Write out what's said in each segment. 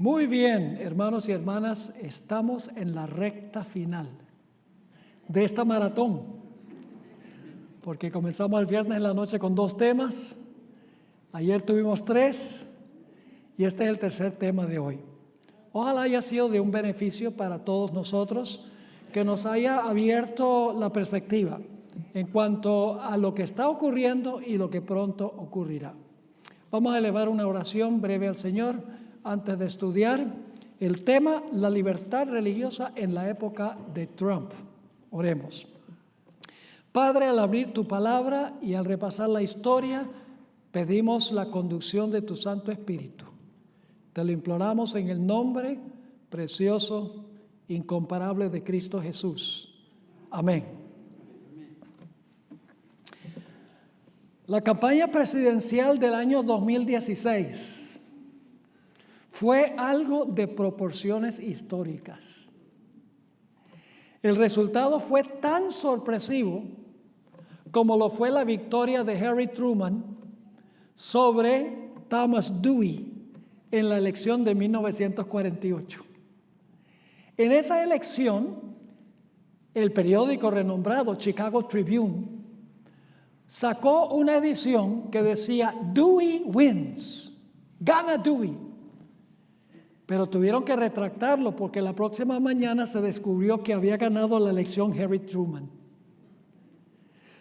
Muy bien, hermanos y hermanas, estamos en la recta final de esta maratón, porque comenzamos el viernes en la noche con 2 temas, ayer tuvimos 3 y este es el tercer tema de hoy. Ojalá haya sido de un beneficio para todos nosotros, que nos haya abierto la perspectiva en cuanto a lo que está ocurriendo y lo que pronto ocurrirá. Vamos a elevar una oración breve al Señor antes de estudiar el tema, la libertad religiosa en la época de Trump. Oremos. Padre, al abrir tu palabra y al repasar la historia, pedimos la conducción de tu Santo Espíritu. Te lo imploramos en el nombre precioso, incomparable de Cristo Jesús. Amén. La campaña presidencial del año 2016 fue algo de proporciones históricas. El resultado fue tan sorpresivo como lo fue la victoria de Harry Truman sobre Thomas Dewey en la elección de 1948. En esa elección, el periódico renombrado Chicago Tribune sacó una edición que decía Dewey wins, gana Dewey. Pero tuvieron que retractarlo porque la próxima mañana se descubrió que había ganado la elección Harry Truman.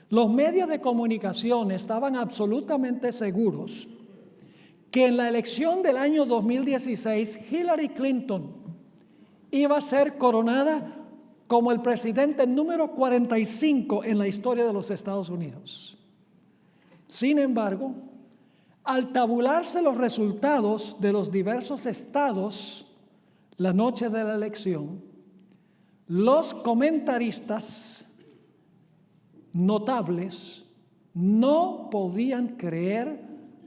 Los medios de comunicación estaban absolutamente seguros que en la elección del año 2016 Hillary Clinton iba a ser coronada como el presidente número 45 en la historia de los Estados Unidos. Sin embargo, al tabularse los resultados de los diversos estados la noche de la elección, los comentaristas notables no podían creer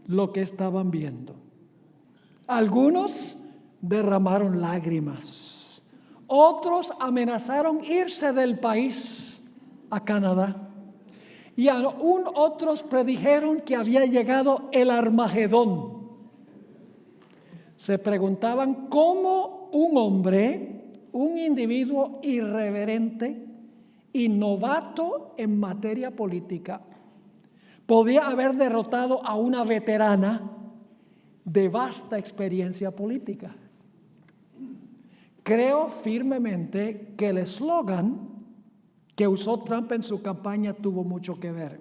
lo que estaban viendo. Algunos derramaron lágrimas, otros amenazaron irse del país a Canadá. Y aún otros predijeron que había llegado el Armagedón. Se preguntaban cómo un hombre, un individuo irreverente y novato en materia política, podía haber derrotado a una veterana de vasta experiencia política. Creo firmemente que el eslogan que usó Trump en su campaña tuvo mucho que ver.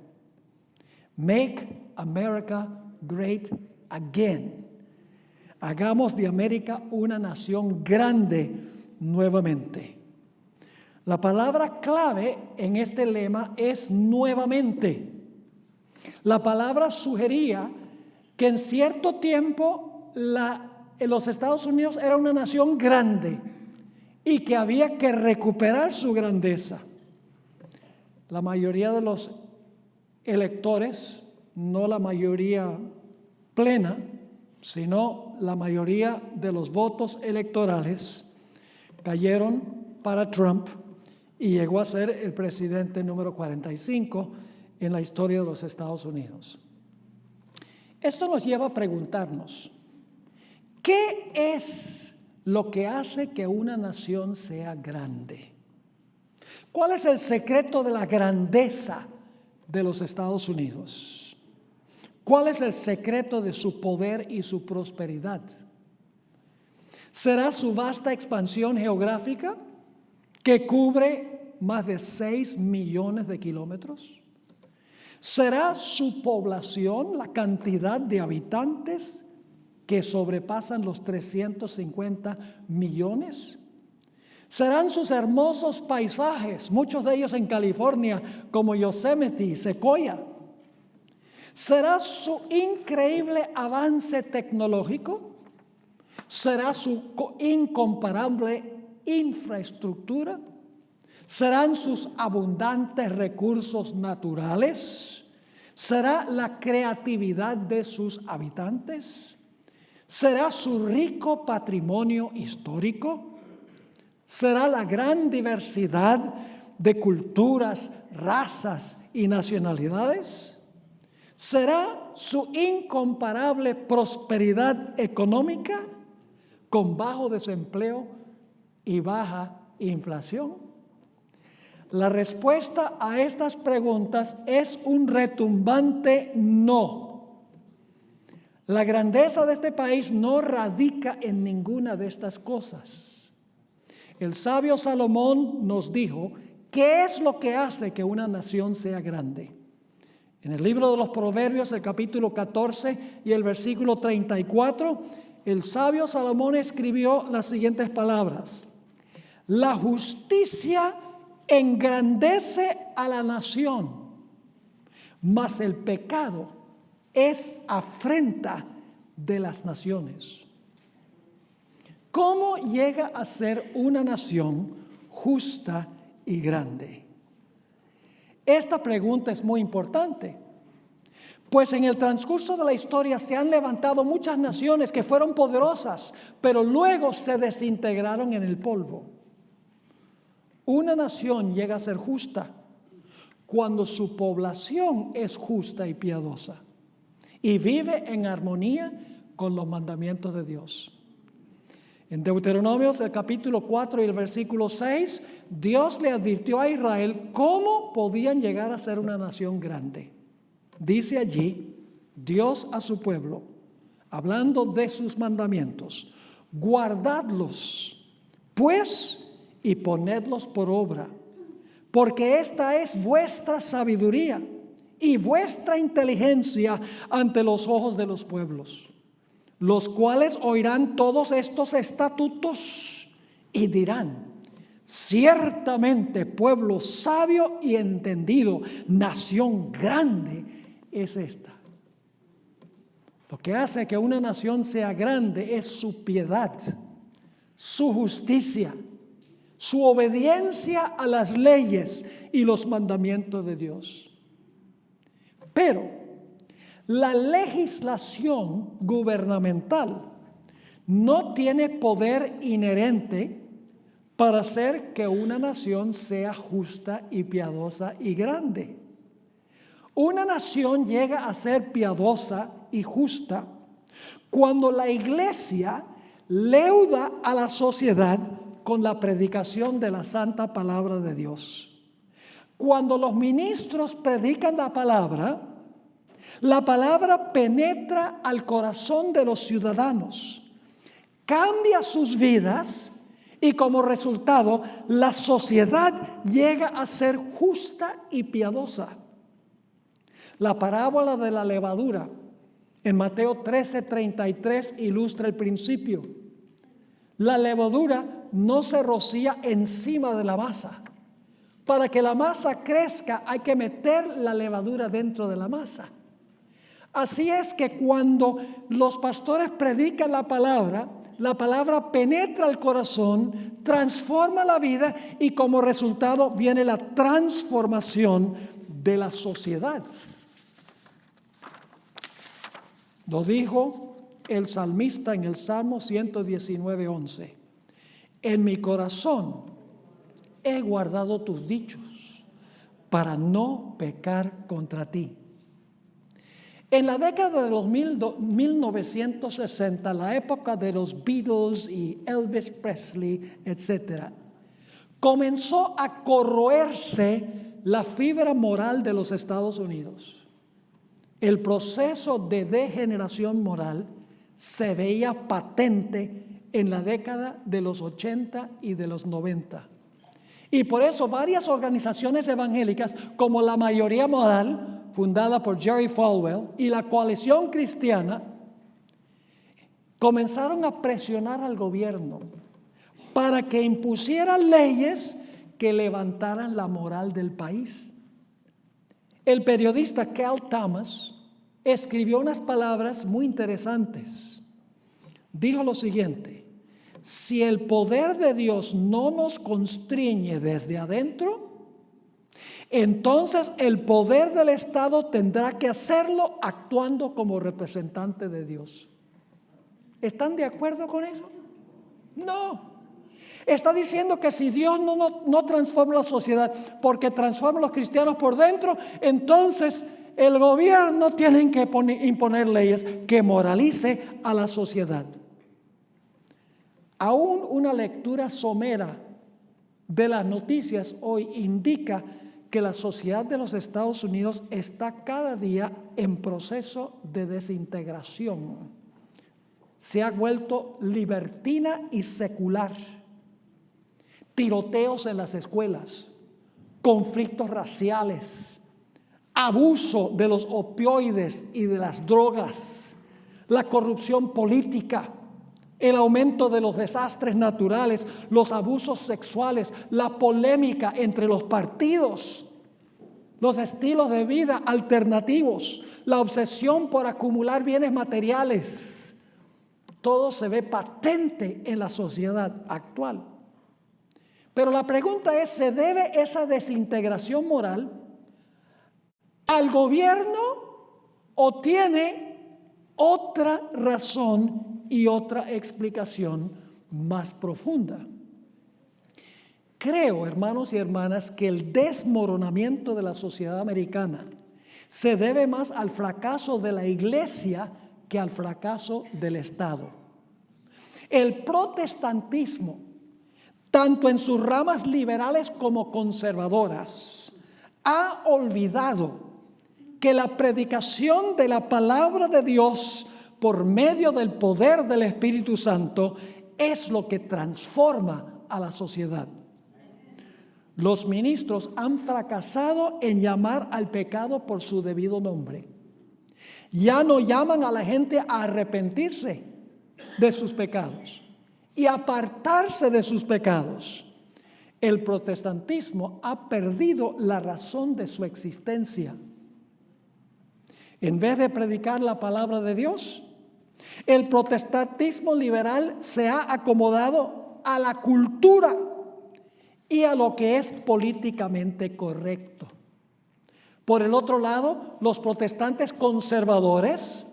Make America Great Again. Hagamos de América una nación grande nuevamente. La palabra clave en este lema es nuevamente. La palabra sugería que en cierto tiempo los Estados Unidos era una nación grande y que había que recuperar su grandeza. La mayoría de los electores, no la mayoría plena, sino la mayoría de los votos electorales cayeron para Trump y llegó a ser el presidente número 45 en la historia de los Estados Unidos. Esto nos lleva a preguntarnos, ¿qué es lo que hace que una nación sea grande? ¿Cuál es el secreto de la grandeza de los Estados Unidos? ¿Cuál es el secreto de su poder y su prosperidad? ¿Será su vasta expansión geográfica que cubre más de 6 millones de kilómetros? ¿Será su población, la cantidad de habitantes que sobrepasan los 350 millones? ¿Serán sus hermosos paisajes, muchos de ellos en California, como Yosemite y Sequoia? ¿Será su increíble avance tecnológico? ¿Será su incomparable infraestructura? ¿Serán sus abundantes recursos naturales? ¿Será la creatividad de sus habitantes? ¿Será su rico patrimonio histórico? ¿Será la gran diversidad de culturas, razas y nacionalidades? ¿Será su incomparable prosperidad económica? con bajo desempleo y baja inflación? La respuesta a estas preguntas es un retumbante no. La grandeza de este país no radica en ninguna de estas cosas. El sabio Salomón nos dijo, ¿qué es lo que hace que una nación sea grande? En el libro de los Proverbios, el capítulo 14 y el versículo 34, el sabio Salomón escribió las siguientes palabras: la justicia engrandece a la nación, mas el pecado es afrenta de las naciones. ¿Cómo llega a ser una nación justa y grande? Esta pregunta es muy importante, pues en el transcurso de la historia se han levantado muchas naciones que fueron poderosas, pero luego se desintegraron en el polvo. Una nación llega a ser justa cuando su población es justa y piadosa y vive en armonía con los mandamientos de Dios. En Deuteronomios, el capítulo 4 y el versículo 6, Dios le advirtió a Israel cómo podían llegar a ser una nación grande. Dice allí Dios a su pueblo, hablando de sus mandamientos: guardadlos, pues, y ponedlos por obra, porque esta es vuestra sabiduría y vuestra inteligencia ante los ojos de los pueblos, los cuales oirán todos estos estatutos y dirán: ciertamente pueblo sabio y entendido, nación grande es esta. Lo que hace que una nación sea grande es su piedad, su justicia, su obediencia a las leyes y los mandamientos de Dios. Pero la legislación gubernamental no tiene poder inherente para hacer que una nación sea justa y piadosa y grande. Una nación llega a ser piadosa y justa cuando la iglesia leuda a la sociedad con la predicación de la santa palabra de Dios. Cuando los ministros predican la palabra penetra al corazón de los ciudadanos, cambia sus vidas y como resultado la sociedad llega a ser justa y piadosa. La parábola de la levadura en Mateo 13:33 ilustra el principio. La levadura no se rocía encima de la masa. Para que la masa crezca hay que meter la levadura dentro de la masa. Así es que cuando los pastores predican la palabra penetra el corazón, transforma la vida y como resultado viene la transformación de la sociedad. Lo dijo el salmista en el Salmo 119:11. En mi corazón he guardado tus dichos para no pecar contra ti. En la década de los 1960, la época de los Beatles y Elvis Presley, etc., comenzó a corroerse la fibra moral de los Estados Unidos. El proceso de degeneración moral se veía patente en la década de los 80 y de los 90. Y por eso varias organizaciones evangélicas, como la Mayoría Moral, fundada por Jerry Falwell, y la Coalición Cristiana, comenzaron a presionar al gobierno para que impusiera leyes que levantaran la moral del país. El periodista Cal Thomas escribió unas palabras muy interesantes. Dijo lo siguiente: si el poder de Dios no nos constriñe desde adentro, entonces el poder del Estado tendrá que hacerlo actuando como representante de Dios. ¿Están de acuerdo con eso? No. Está diciendo que si Dios no transforma la sociedad porque transforma a los cristianos por dentro, entonces el gobierno tiene que imponer leyes que moralice a la sociedad. Aún una lectura somera de las noticias hoy indica que la sociedad de los Estados Unidos está cada día en proceso de desintegración. Se ha vuelto libertina y secular. Tiroteos en las escuelas, conflictos raciales, abuso de los opioides y de las drogas, la corrupción política, el aumento de los desastres naturales, los abusos sexuales, la polémica entre los partidos, los estilos de vida alternativos, la obsesión por acumular bienes materiales. Todo se ve patente en la sociedad actual. Pero la pregunta es, ¿se debe esa desintegración moral al gobierno o tiene otra razón y otra explicación más profunda? Creo, hermanos y hermanas, que el desmoronamiento de la sociedad americana se debe más al fracaso de la iglesia que al fracaso del Estado. El protestantismo, tanto en sus ramas liberales como conservadoras, ha olvidado que la predicación de la palabra de Dios por medio del poder del Espíritu Santo es lo que transforma a la sociedad. Los ministros han fracasado en llamar al pecado por su debido nombre. Ya no llaman a la gente a arrepentirse de sus pecados y apartarse de sus pecados. El protestantismo ha perdido la razón de su existencia. En vez de predicar la palabra de Dios, el protestantismo liberal se ha acomodado a la cultura y a lo que es políticamente correcto. Por el otro lado, los protestantes conservadores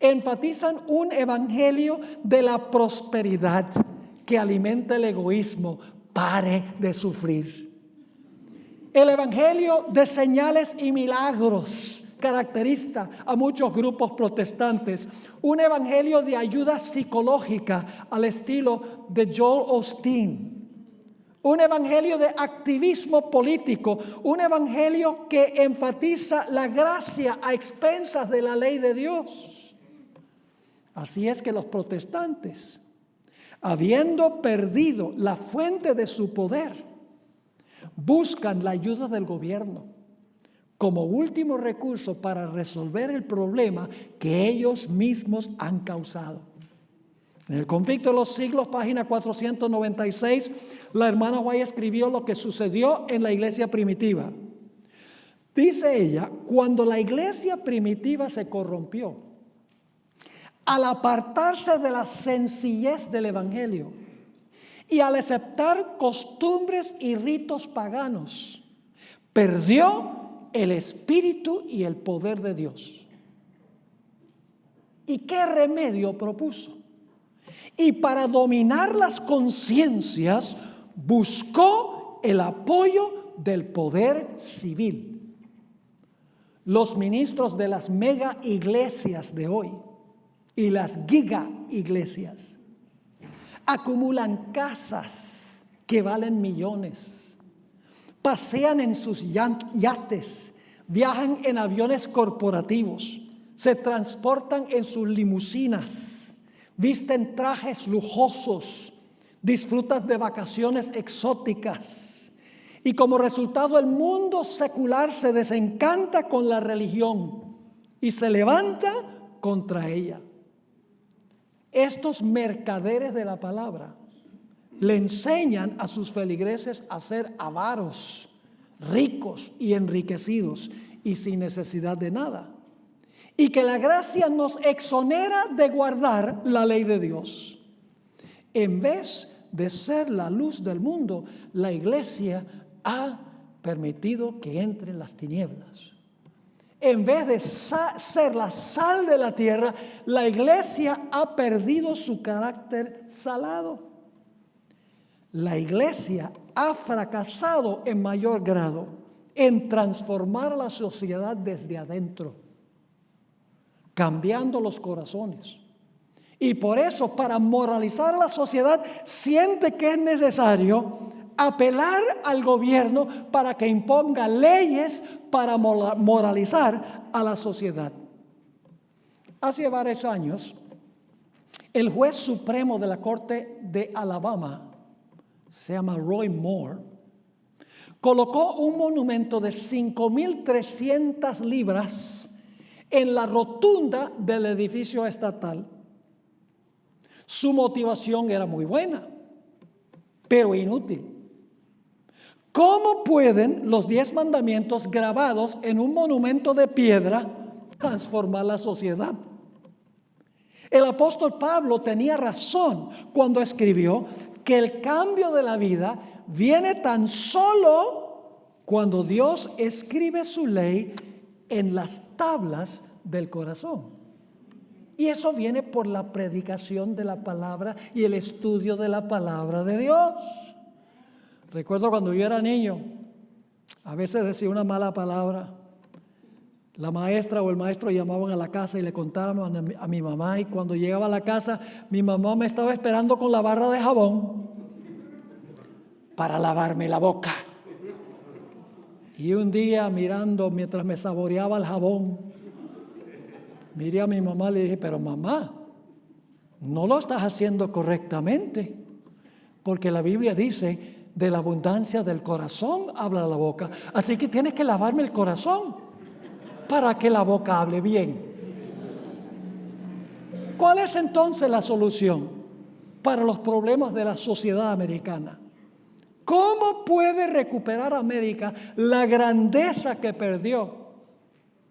enfatizan un evangelio de la prosperidad que alimenta el egoísmo. Pare de sufrir. El evangelio de señales y milagros caracteriza a muchos grupos protestantes. Un evangelio de ayuda psicológica al estilo de Joel Osteen. Un evangelio de activismo político. Un evangelio que enfatiza la gracia a expensas de la ley de Dios. Así es que los protestantes, habiendo perdido la fuente de su poder, buscan la ayuda del gobierno como último recurso para resolver el problema que ellos mismos han causado. En el Conflicto de los Siglos, página 496, la hermana White escribió lo que sucedió en la iglesia primitiva. Dice ella, cuando la iglesia primitiva se corrompió, al apartarse de la sencillez del evangelio y al aceptar costumbres y ritos paganos, perdió el espíritu y el poder de Dios. ¿Y qué remedio propuso? Y para dominar las conciencias buscó el apoyo del poder civil. Los ministros de las mega iglesias de hoy y las giga iglesias acumulan casas que valen millones, pasean en sus yates, viajan en aviones corporativos, se transportan en sus limusinas, visten trajes lujosos, disfrutan de vacaciones exóticas y como resultado el mundo secular se desencanta con la religión y se levanta contra ella. Estos mercaderes de la palabra le enseñan a sus feligreses a ser avaros, ricos y enriquecidos y sin necesidad de nada. Y que la gracia nos exonera de guardar la ley de Dios. En vez de ser la luz del mundo, la iglesia ha permitido que entren las tinieblas. En vez de ser la sal de la tierra, la iglesia ha perdido su carácter salado. La iglesia ha fracasado en mayor grado en transformar a la sociedad desde adentro, cambiando los corazones Y por eso, para moralizar a la sociedad, siente que es necesario apelar al gobierno para que imponga leyes para moralizar a la sociedad. Hace varios años, el juez supremo de la Corte de Alabama, se llama Roy Moore, colocó un monumento de 5.300 libras en la rotunda del edificio estatal. Su motivación era muy buena, pero inútil. ¿Cómo pueden los 10 mandamientos grabados en un monumento de piedra transformar la sociedad? El apóstol Pablo tenía razón cuando escribió que el cambio de la vida viene tan solo cuando Dios escribe su ley en las tablas del corazón. Y eso viene por la predicación de la palabra y el estudio de la palabra de Dios. Recuerdo cuando yo era niño, a veces decía una mala palabra. La maestra o el maestro llamaban a la casa y le contaban a mi mamá, y cuando llegaba a la casa, mi mamá me estaba esperando con la barra de jabón para lavarme la boca. Y un día, mirando mientras me saboreaba el jabón, miré a mi mamá y le dije: pero mamá, no lo estás haciendo correctamente, porque la Biblia dice: de la abundancia del corazón habla la boca. Así que tienes que lavarme el corazón para que la boca hable bien. ¿Cuál es entonces la solución para los problemas de la sociedad americana? ¿Cómo puede recuperar América la grandeza que perdió?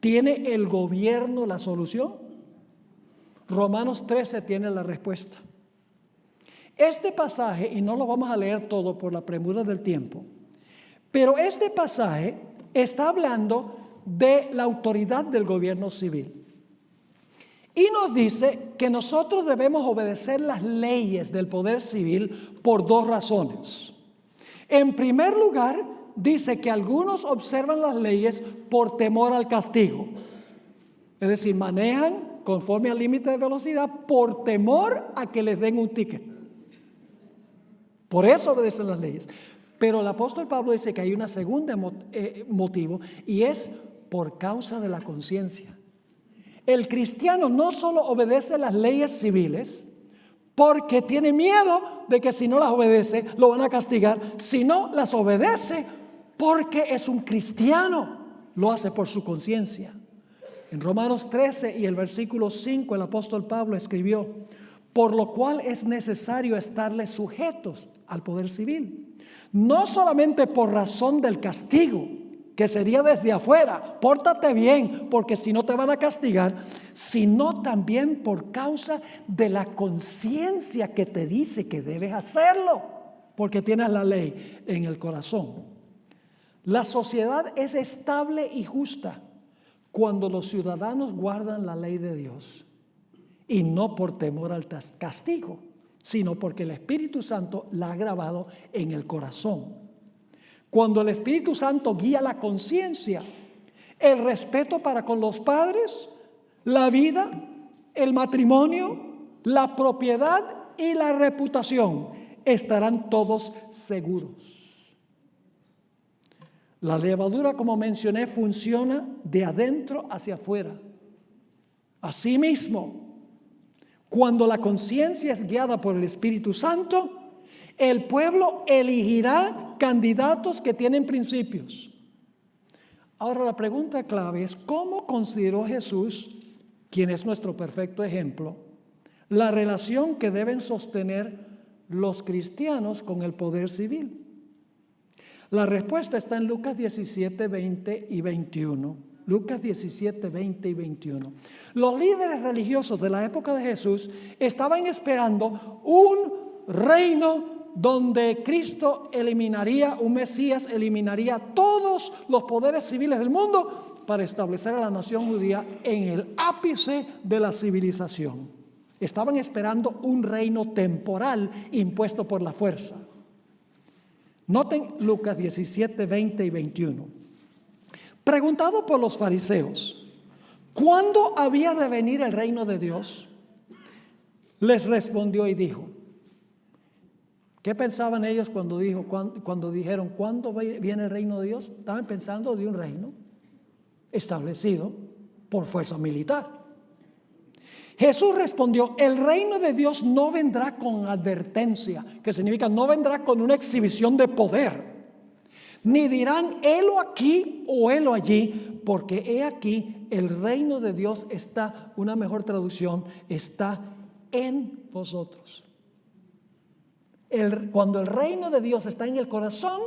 ¿Tiene el gobierno la solución? Romanos 13 tiene la respuesta. Este pasaje, y no lo vamos a leer todo por la premura del tiempo, pero este pasaje está hablando de la autoridad del gobierno civil. Y nos dice que nosotros debemos obedecer las leyes del poder civil por 2 razones. En primer lugar, dice que algunos observan las leyes por temor al castigo. Es decir, manejan conforme al límite de velocidad por temor a que les den un ticket. Por eso obedecen las leyes. Pero el apóstol Pablo dice que hay una segunda motivo, y es por causa de la conciencia. El cristiano no solo obedece las leyes civiles porque tiene miedo de que si no las obedece lo van a castigar, sino las obedece porque es un cristiano, lo hace por su conciencia. En Romanos 13 y el versículo 5 el apóstol Pablo escribió: por lo cual es necesario estarles sujetos al poder civil, no solamente por razón del castigo, que sería desde afuera, pórtate bien porque si no te van a castigar, sino también por causa de la conciencia que te dice que debes hacerlo, porque tienes la ley en el corazón. La sociedad es estable y justa cuando los ciudadanos guardan la ley de Dios, y no por temor al castigo, sino porque el Espíritu Santo la ha grabado en el corazón. Cuando el Espíritu Santo guía la conciencia, el respeto para con los padres, la vida, el matrimonio, la propiedad y la reputación estarán todos seguros. La levadura, como mencioné, funciona de adentro hacia afuera. Asimismo, cuando la conciencia es guiada por el Espíritu Santo, el pueblo elegirá candidatos que tienen principios. Ahora la pregunta clave es: ¿cómo consideró Jesús, quien es nuestro perfecto ejemplo, la relación que deben sostener los cristianos con el poder civil? La respuesta está en Lucas 17, 20 y 21. Lucas 17, 20 y 21. Los líderes religiosos de la época de Jesús estaban esperando un reino donde Cristo eliminaría, un Mesías eliminaría todos los poderes civiles del mundo para establecer a la nación judía en el ápice de la civilización. Estaban esperando un reino temporal impuesto por la fuerza. Noten Lucas 17, 20 y 21. Preguntado por los fariseos, ¿cuándo había de venir el reino de Dios? les respondió y dijo. ¿Qué pensaban ellos cuando dijeron, ¿cuándo viene el reino de Dios? Estaban pensando de un reino establecido por fuerza militar. Jesús respondió, el reino de Dios no vendrá con advertencia, que significa no vendrá con una exhibición de poder, ni dirán, helo aquí o helo allí, porque he aquí, el reino de Dios está, una mejor traducción, está en vosotros. Cuando el reino de Dios está en el corazón,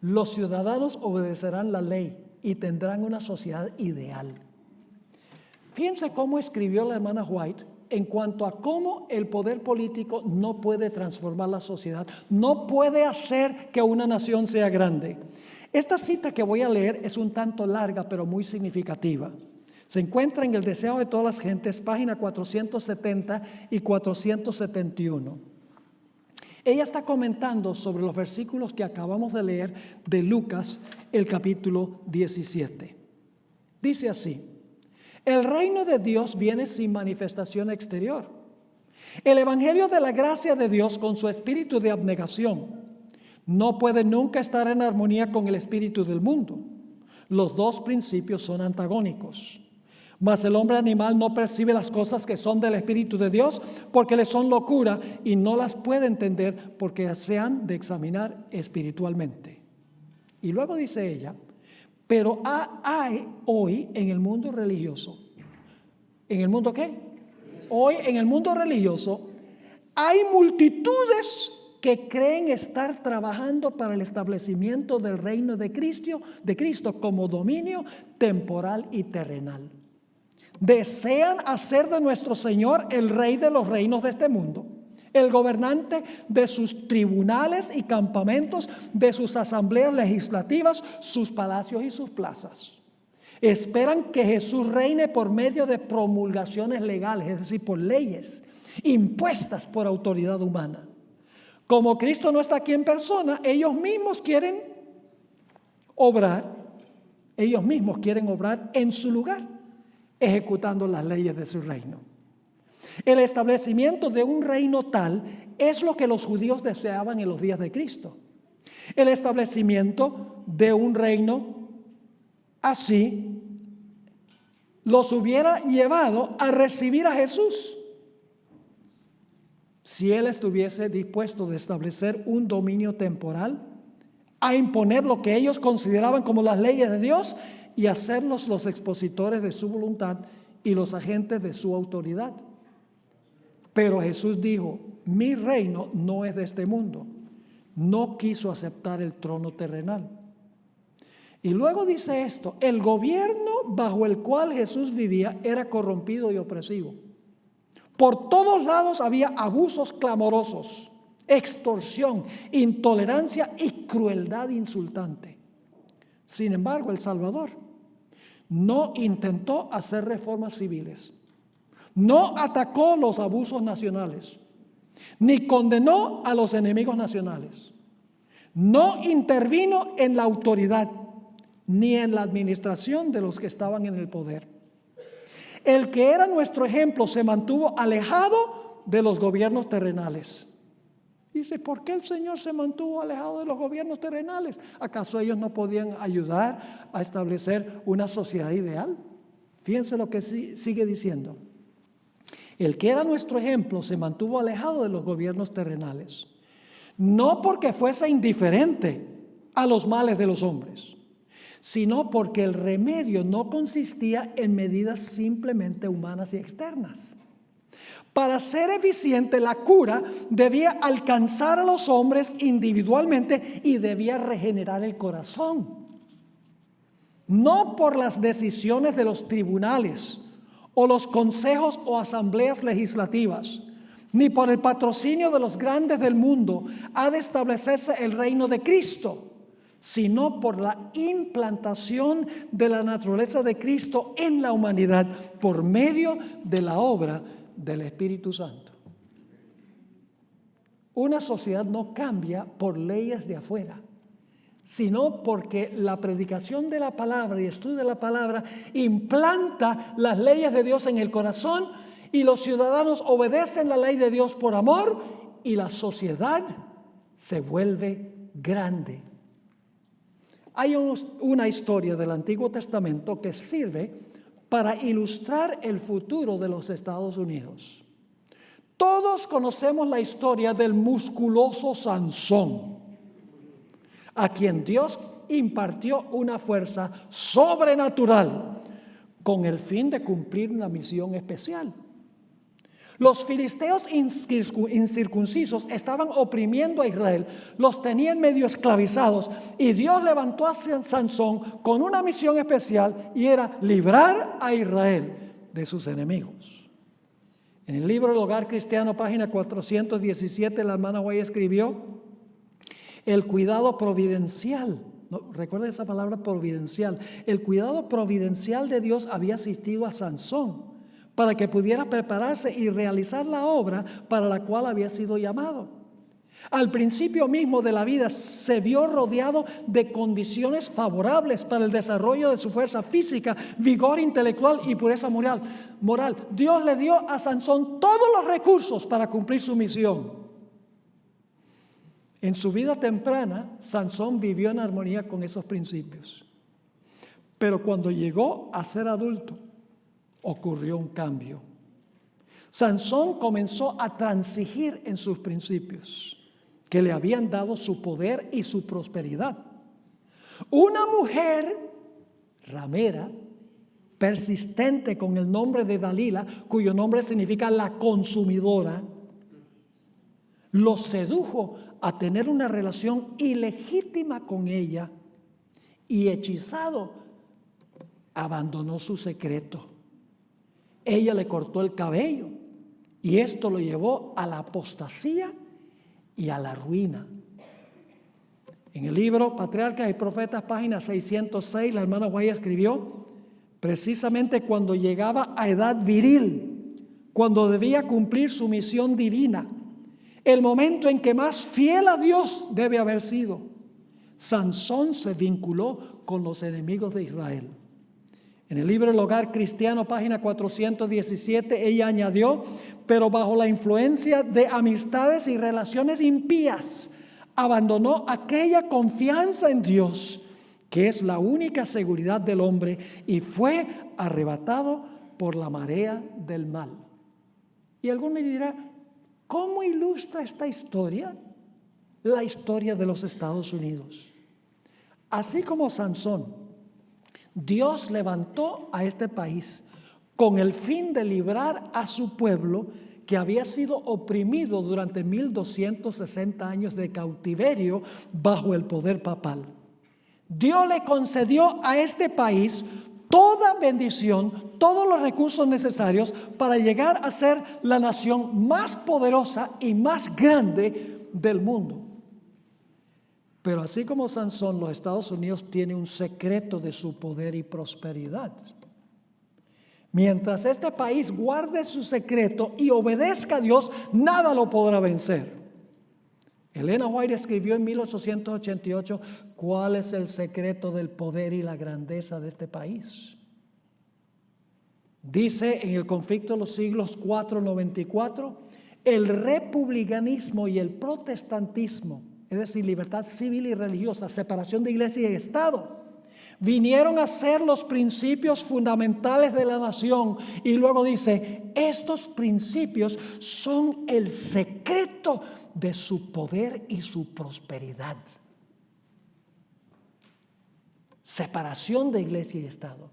los ciudadanos obedecerán la ley y tendrán una sociedad ideal. Fíjense cómo escribió la hermana White en cuanto a cómo el poder político no puede transformar la sociedad, no puede hacer que una nación sea grande. Esta cita que voy a leer es un tanto larga, pero muy significativa. Se encuentra en El deseo de todas las gentes, página 470 y 471. Ella está comentando sobre los versículos que acabamos de leer de Lucas, el capítulo 17. Dice así. El reino de Dios viene sin manifestación exterior. El evangelio de la gracia de Dios con su espíritu de abnegación no puede nunca estar en armonía con el espíritu del mundo. Los dos principios son antagónicos. Mas el hombre animal no percibe las cosas que son del espíritu de Dios porque le son locura y no las puede entender porque se han de examinar espiritualmente. Y luego dice ella, pero hay hoy en el mundo religioso, ¿en el mundo qué? Hoy en el mundo religioso hay multitudes que creen estar trabajando para el establecimiento del reino de Cristo como dominio temporal y terrenal. Desean hacer de nuestro Señor el rey de los reinos de este mundo, el gobernante de sus tribunales y campamentos, de sus asambleas legislativas, sus palacios y sus plazas. Esperan que Jesús reine por medio de promulgaciones legales, es decir, por leyes impuestas por autoridad humana. Como Cristo no está aquí en persona, ellos mismos quieren obrar en su lugar, ejecutando las leyes de su reino. El establecimiento de un reino tal es lo que los judíos deseaban en los días de Cristo. El establecimiento de un reino así los hubiera llevado a recibir a Jesús. Si Él estuviese dispuesto de establecer un dominio temporal, a imponer lo que ellos consideraban como las leyes de Dios y hacerlos los expositores de su voluntad y los agentes de su autoridad. Pero Jesús dijo, mi reino no es de este mundo. No quiso aceptar el trono terrenal. Y luego dice esto, el gobierno bajo el cual Jesús vivía era corrompido y opresivo. Por todos lados había abusos clamorosos, extorsión, intolerancia y crueldad insultante. Sin embargo, el Salvador no intentó hacer reformas civiles. No atacó los abusos nacionales, ni condenó a los enemigos nacionales. No intervino en la autoridad, ni en la administración de los que estaban en el poder. El que era nuestro ejemplo se mantuvo alejado de los gobiernos terrenales. Dice, ¿por qué el Señor se mantuvo alejado de los gobiernos terrenales? ¿Acaso ellos no podían ayudar a establecer una sociedad ideal? Fíjense lo que sigue diciendo. El que era nuestro ejemplo se mantuvo alejado de los gobiernos terrenales, no porque fuese indiferente a los males de los hombres, sino porque el remedio no consistía en medidas simplemente humanas y externas. Para ser eficiente, la cura debía alcanzar a los hombres individualmente y debía regenerar el corazón. No por las decisiones de los tribunales o los consejos o asambleas legislativas, ni por el patrocinio de los grandes del mundo ha de establecerse el reino de Cristo, sino por la implantación de la naturaleza de Cristo en la humanidad por medio de la obra del Espíritu Santo. Una sociedad no cambia por leyes de afuera, sino porque la predicación de la palabra y estudio de la palabra implanta las leyes de Dios en el corazón y los ciudadanos obedecen la ley de Dios por amor y la sociedad se vuelve grande. Hay una historia del Antiguo Testamento que sirve para ilustrar el futuro de los Estados Unidos. Todos conocemos la historia del musculoso Sansón, a quien Dios impartió una fuerza sobrenatural con el fin de cumplir una misión especial. Los filisteos incircuncisos estaban oprimiendo a Israel, los tenían medio esclavizados, y Dios levantó a Sansón con una misión especial, y era librar a Israel de sus enemigos. En el libro El Hogar Cristiano, página 417, la hermana White escribió: el cuidado providencial, recuerden esa palabra providencial, el cuidado providencial de Dios había asistido a Sansón para que pudiera prepararse y realizar la obra para la cual había sido llamado. Al principio mismo de la vida se vio rodeado de condiciones favorables para el desarrollo de su fuerza física, vigor intelectual y pureza moral. Dios le dio a Sansón todos los recursos para cumplir su misión. En su vida temprana, Sansón vivió en armonía con esos principios. Pero cuando llegó a ser adulto, ocurrió un cambio. Sansón comenzó a transigir en sus principios que le habían dado su poder y su prosperidad. Una mujer ramera, persistente, con el nombre de Dalila, cuyo nombre significa la consumidora, lo sedujo a tener una relación ilegítima con ella, y hechizado abandonó su secreto. Ella le cortó el cabello y esto lo llevó a la apostasía y a la ruina. En el libro Patriarcas y Profetas, página 606, la hermana White escribió: precisamente cuando llegaba a edad viril, cuando debía cumplir su misión divina, el momento en que más fiel a Dios debe haber sido, Sansón se vinculó con los enemigos de Israel. En el libro El Hogar Cristiano, página 417, ella añadió: pero bajo la influencia de amistades y relaciones impías, abandonó aquella confianza en Dios, que es la única seguridad del hombre, y fue arrebatado por la marea del mal. Y alguno me dirá: ¿cómo ilustra esta historia la historia de los Estados Unidos? Así como Sansón, Dios levantó a este país con el fin de librar a su pueblo que había sido oprimido durante 1260 años de cautiverio bajo el poder papal. Dios le concedió a este país toda bendición, todos los recursos necesarios para llegar a ser la nación más poderosa y más grande del mundo. Pero así como Sansón, los Estados Unidos tienen un secreto de su poder y prosperidad. Mientras este país guarde su secreto y obedezca a Dios, nada lo podrá vencer. Elena White escribió en 1888 cuál es el secreto del poder y la grandeza de este país. Dice en el Conflicto de los Siglos 494, el republicanismo y el protestantismo, es decir, libertad civil y religiosa, separación de iglesia y Estado, vinieron a ser los principios fundamentales de la nación. Y luego dice: estos principios son el secreto de su poder y su prosperidad. Separación de iglesia y Estado.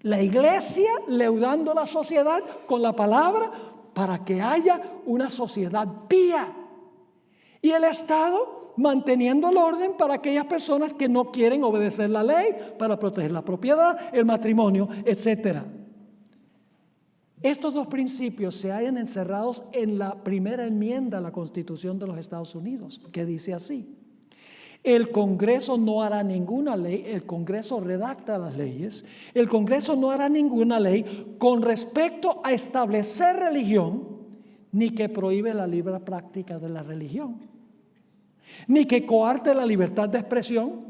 La iglesia leudando la sociedad con la palabra para que haya una sociedad pía. Y el Estado manteniendo el orden para aquellas personas que no quieren obedecer la ley, para proteger la propiedad, el matrimonio, etc. Estos dos principios se hallan encerrados en la primera enmienda a la Constitución de los Estados Unidos, que dice así: el Congreso no hará ninguna ley, el Congreso redacta las leyes, el Congreso no hará ninguna ley con respecto a establecer religión, ni que prohíbe la libre práctica de la religión, ni que coarte la libertad de expresión,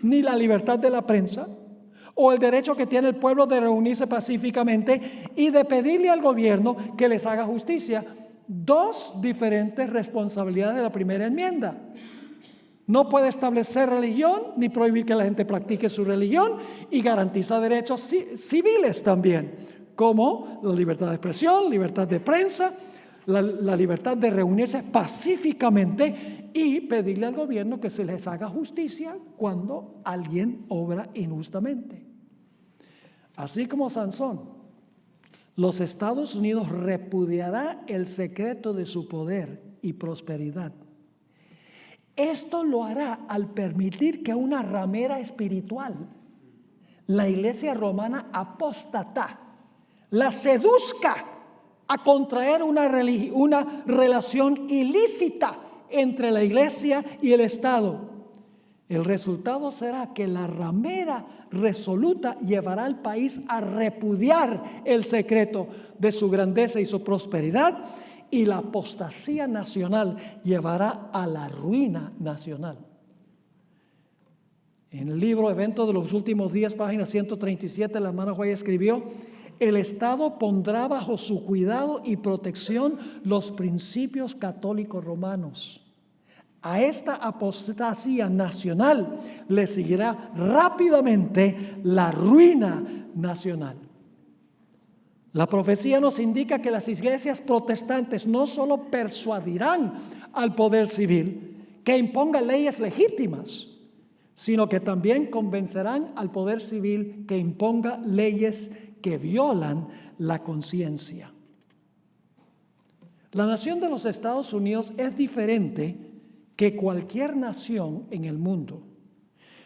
ni la libertad de la prensa, o el derecho que tiene el pueblo de reunirse pacíficamente y de pedirle al gobierno que les haga justicia. Dos diferentes responsabilidades de la primera enmienda. No puede establecer religión ni prohibir que la gente practique su religión, y garantiza derechos civiles también, como la libertad de expresión, libertad de prensa, la libertad de reunirse pacíficamente y pedirle al gobierno que se les haga justicia cuando alguien obra injustamente. Así como Sansón, los Estados Unidos repudiará el secreto de su poder y prosperidad. Esto lo hará al permitir que una ramera espiritual, la iglesia romana apóstata, la seduzca a contraer una relación ilícita entre la iglesia y el Estado. El resultado será que la ramera resoluta llevará al país a repudiar el secreto de su grandeza y su prosperidad, y la apostasía nacional llevará a la ruina nacional. En el libro Eventos de los Últimos Días, página 137, la hermana White escribió: el Estado pondrá bajo su cuidado y protección los principios católicos romanos. A esta apostasía nacional le seguirá rápidamente la ruina nacional. La profecía nos indica que las iglesias protestantes no solo persuadirán al poder civil que imponga leyes legítimas, sino que también convencerán al poder civil que imponga leyes que violan la conciencia. La nación de los Estados Unidos es diferente que cualquier nación en el mundo.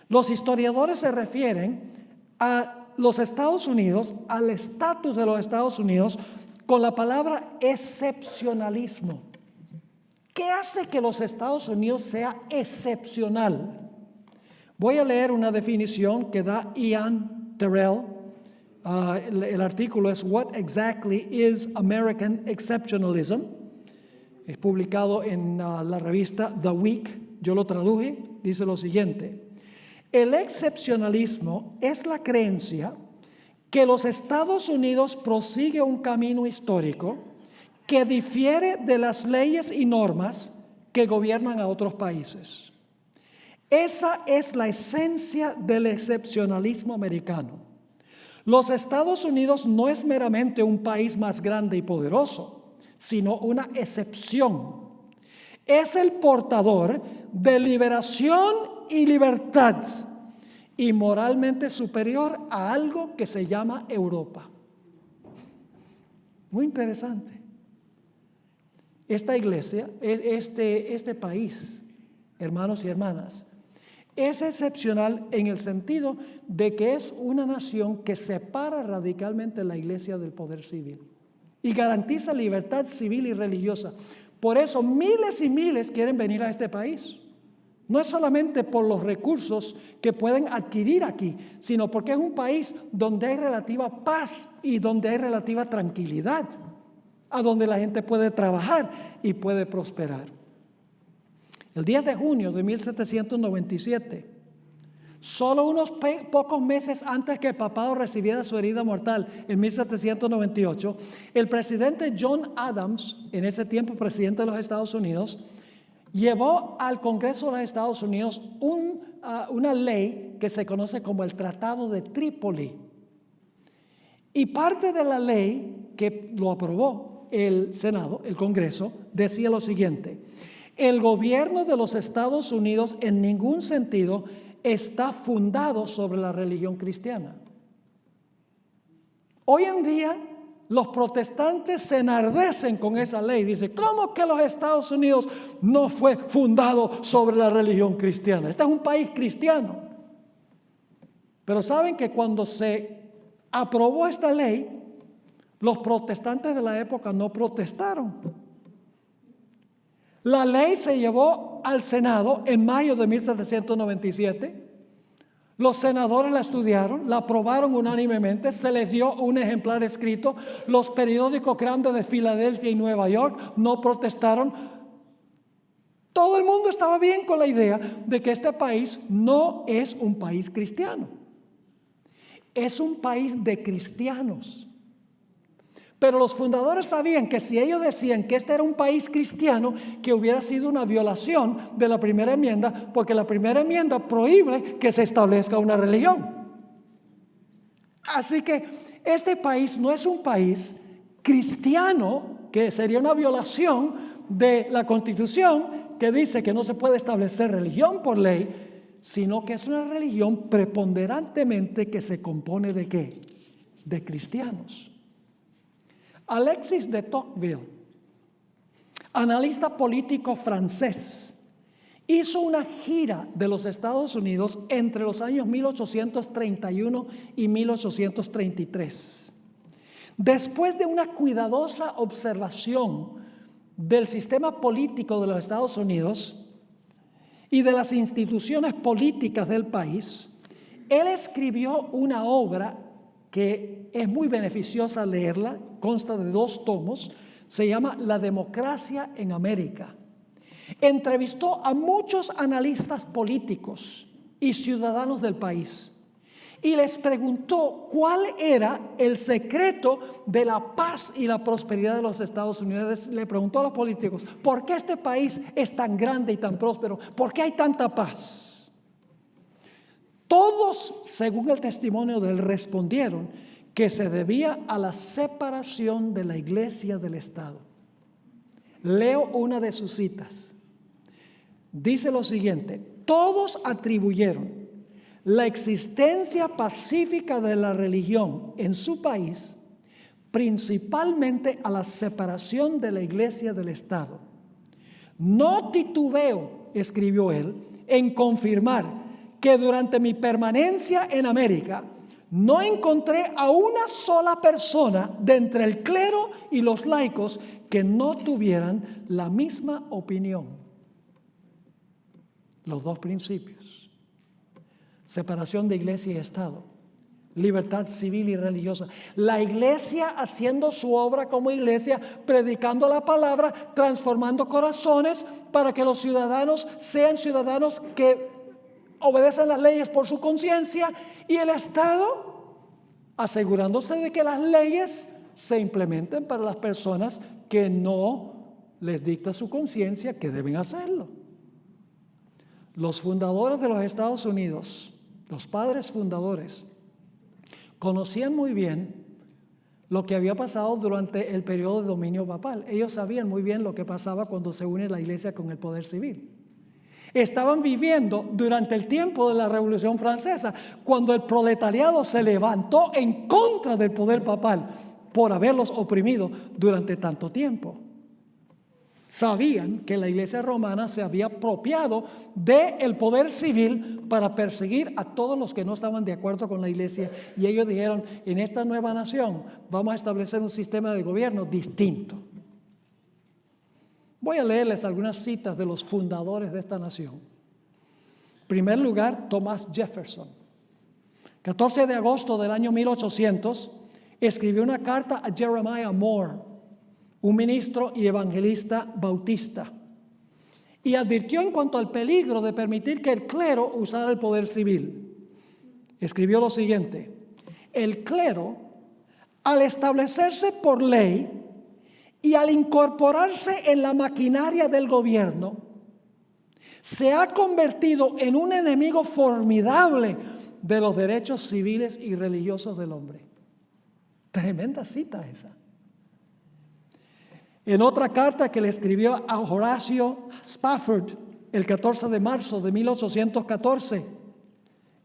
Los historiadores se refieren a los Estados Unidos, al estatus de los Estados Unidos, con la palabra excepcionalismo. ¿Qué hace que los Estados Unidos sea excepcional? Voy a leer una definición que da Ian Terrell. El artículo es What Exactly is American Exceptionalism? Es publicado en la revista The Week. Yo lo traduje. Dice lo siguiente: el excepcionalismo es la creencia que los Estados Unidos prosigue un camino histórico que difiere de las leyes y normas que gobiernan a otros países. Esa es la esencia del excepcionalismo americano. Los Estados Unidos no es meramente un país más grande y poderoso, sino una excepción. Es el portador de liberación y libertad, y moralmente superior a algo que se llama Europa. Muy interesante. Esta iglesia, este país, hermanos y hermanas, es excepcional en el sentido de que es una nación que separa radicalmente la iglesia del poder civil y garantiza libertad civil y religiosa. Por eso miles y miles quieren venir a este país. No es solamente por los recursos que pueden adquirir aquí, sino porque es un país donde hay relativa paz y donde hay relativa tranquilidad, a donde la gente puede trabajar y puede prosperar. El 10 de junio de 1797, solo unos pocos meses antes que el papado recibiera su herida mortal en 1798, el presidente John Adams, en ese tiempo presidente de los Estados Unidos, llevó al Congreso de los Estados Unidos una ley que se conoce como el Tratado de Trípoli. Y parte de la ley que lo aprobó el Senado, el Congreso, decía lo siguiente: el gobierno de los Estados Unidos en ningún sentido está fundado sobre la religión cristiana. Hoy en día los protestantes se enardecen con esa ley. Dice, ¿cómo que los Estados Unidos no fue fundado sobre la religión cristiana? Este es un país cristiano. Pero saben que cuando se aprobó esta ley, los protestantes de la época no protestaron. La ley se llevó al Senado en mayo de 1797. Los senadores la estudiaron, la aprobaron unánimemente, se les dio un ejemplar escrito. Los periódicos grandes de Filadelfia y Nueva York no protestaron. Todo el mundo estaba bien con la idea de que este país no es un país cristiano. es un país de cristianos. Pero los fundadores sabían que si ellos decían que este era un país cristiano, que hubiera sido una violación de la primera enmienda, porque la primera enmienda prohíbe que se establezca una religión. Así que este país no es un país cristiano, que sería una violación de la Constitución, que dice que no se puede establecer religión por ley, sino que es una religión preponderantemente que se compone ¿de qué? De cristianos. Alexis de Tocqueville, analista político francés, hizo una gira de los Estados Unidos entre los años 1831 y 1833. Después de una cuidadosa observación del sistema político de los Estados Unidos y de las instituciones políticas del país, él escribió una obra que es muy beneficiosa leerla, consta de 2 tomos, se llama La democracia en América. Entrevistó a muchos analistas políticos y ciudadanos del país y les preguntó cuál era el secreto de la paz y la prosperidad de los Estados Unidos. Le preguntó a los políticos, ¿por qué este país es tan grande y tan próspero? ¿Por qué hay tanta paz? Todos, según el testimonio de él, respondieron que se debía a la separación de la iglesia del Estado. Leo una de sus citas. Dice lo siguiente: todos atribuyeron la existencia pacífica de la religión en su país principalmente a la separación de la iglesia del Estado. No titubeo, escribió él, en confirmar que durante mi permanencia en América no encontré a una sola persona de entre el clero y los laicos que no tuvieran la misma opinión. Los 2 principios: separación de iglesia y Estado, libertad civil y religiosa. La iglesia haciendo su obra como iglesia, predicando la palabra, transformando corazones para que los ciudadanos sean ciudadanos que obedecen las leyes por su conciencia, y el Estado asegurándose de que las leyes se implementen para las personas que no les dicta su conciencia que deben hacerlo. Los fundadores de los Estados Unidos, los padres fundadores, conocían muy bien lo que había pasado durante el periodo de dominio papal. Ellos sabían muy bien lo que pasaba cuando se une la iglesia con el poder civil. Estaban viviendo durante el tiempo de la Revolución Francesa, cuando el proletariado se levantó en contra del poder papal por haberlos oprimido durante tanto tiempo. Sabían que la iglesia romana se había apropiado del poder civil para perseguir a todos los que no estaban de acuerdo con la iglesia, y ellos dijeron: en esta nueva nación vamos a establecer un sistema de gobierno distinto. Voy a leerles algunas citas de los fundadores de esta nación. En primer lugar, Thomas Jefferson. 14 de agosto del año 1800, escribió una carta a Jeremiah Moore, un ministro y evangelista bautista, y advirtió en cuanto al peligro de permitir que el clero usara el poder civil. Escribió lo siguiente: el clero, al establecerse por ley y al incorporarse en la maquinaria del gobierno, se ha convertido en un enemigo formidable de los derechos civiles y religiosos del hombre. Tremenda cita esa. En otra carta que le escribió a Horacio Spafford el 14 de marzo de 1814,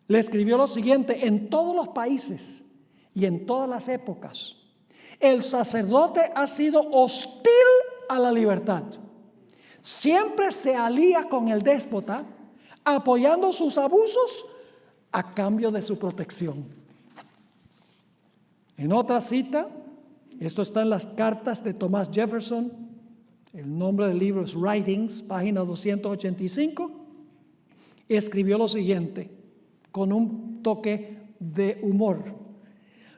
le escribió lo siguiente: en todos los países y en todas las épocas, el sacerdote ha sido hostil a la libertad. Siempre se alía con el déspota, apoyando sus abusos a cambio de su protección. En otra cita, esto está en las cartas de Thomas Jefferson, el nombre del libro es Writings, página 285, escribió lo siguiente, con un toque de humor: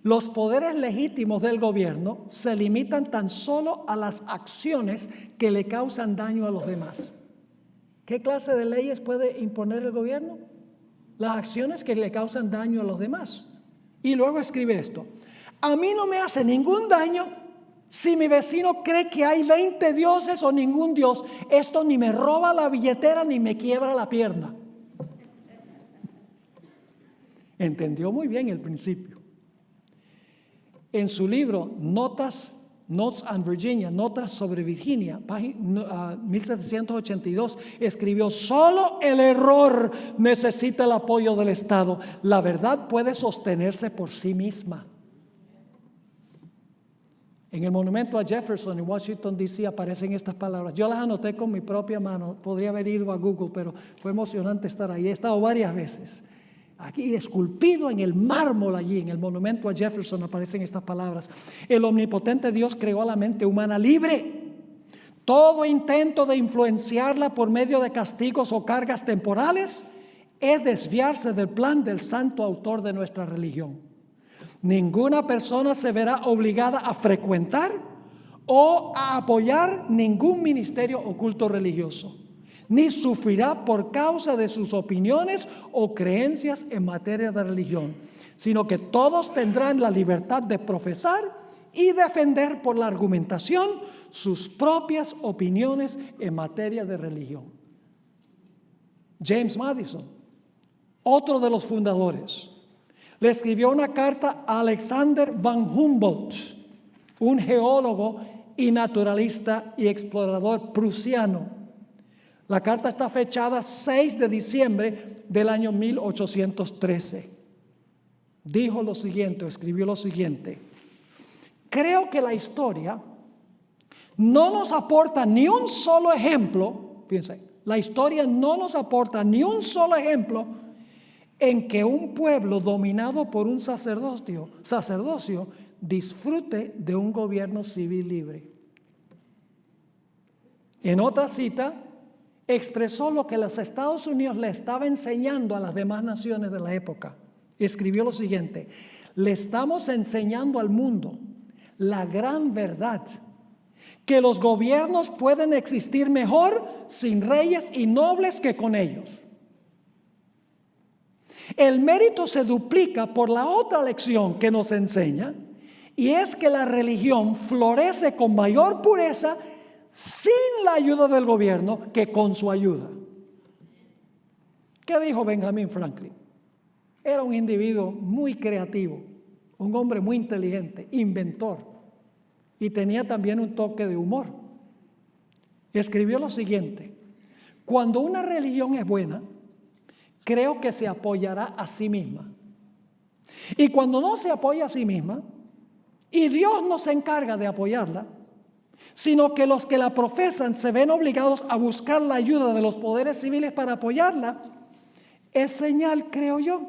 los poderes legítimos del gobierno se limitan tan solo a las acciones que le causan daño a los demás. ¿Qué clase de leyes puede imponer el gobierno? Las acciones que le causan daño a los demás. Y luego escribe esto: a mí no me hace ningún daño si mi vecino cree que hay 20 dioses o ningún dios. Esto ni me roba la billetera ni me quiebra la pierna. Entendió muy bien el principio. En su libro Notes on Virginia, Notas sobre Virginia, página 1782, escribió: solo el error necesita el apoyo del Estado. La verdad puede sostenerse por sí misma. En el monumento a Jefferson en Washington, D.C. aparecen estas palabras. Yo las anoté con mi propia mano. Podría haber ido a Google, pero fue emocionante estar ahí. He estado varias veces. Aquí esculpido en el mármol, allí en el monumento a Jefferson, aparecen estas palabras: el omnipotente Dios creó a la mente humana libre. Todo intento de influenciarla por medio de castigos o cargas temporales es desviarse del plan del santo autor de nuestra religión. Ninguna persona se verá obligada a frecuentar o a apoyar ningún ministerio oculto religioso, ni sufrirá por causa de sus opiniones o creencias en materia de religión, sino que todos tendrán la libertad de profesar y defender por la argumentación sus propias opiniones en materia de religión. James Madison, otro de los fundadores, le escribió una carta a Alexander von Humboldt, un geólogo y naturalista y explorador prusiano. La carta está fechada 6 de diciembre del año 1813. Dijo lo siguiente, escribió lo siguiente: creo que la historia no nos aporta ni un solo ejemplo, fíjense, la historia no nos aporta ni un solo ejemplo en que un pueblo dominado por un sacerdocio disfrute de un gobierno civil libre. En otra cita, expresó lo que los Estados Unidos le estaba enseñando a las demás naciones de la época. Escribió lo siguiente: le estamos enseñando al mundo la gran verdad, que los gobiernos pueden existir mejor sin reyes y nobles que con ellos. El mérito se duplica por la otra lección que nos enseña, y es que la religión florece con mayor pureza sin la ayuda del gobierno que con su ayuda. ¿Qué dijo Benjamin Franklin? Era un individuo muy creativo, un hombre muy inteligente, inventor, y tenía también un toque de humor. Escribió lo siguiente: cuando una religión es buena, creo que se apoyará a sí misma. Y cuando no se apoya a sí misma, y Dios no se encarga de apoyarla, sino que los que la profesan se ven obligados a buscar la ayuda de los poderes civiles para apoyarla, es señal, creo yo,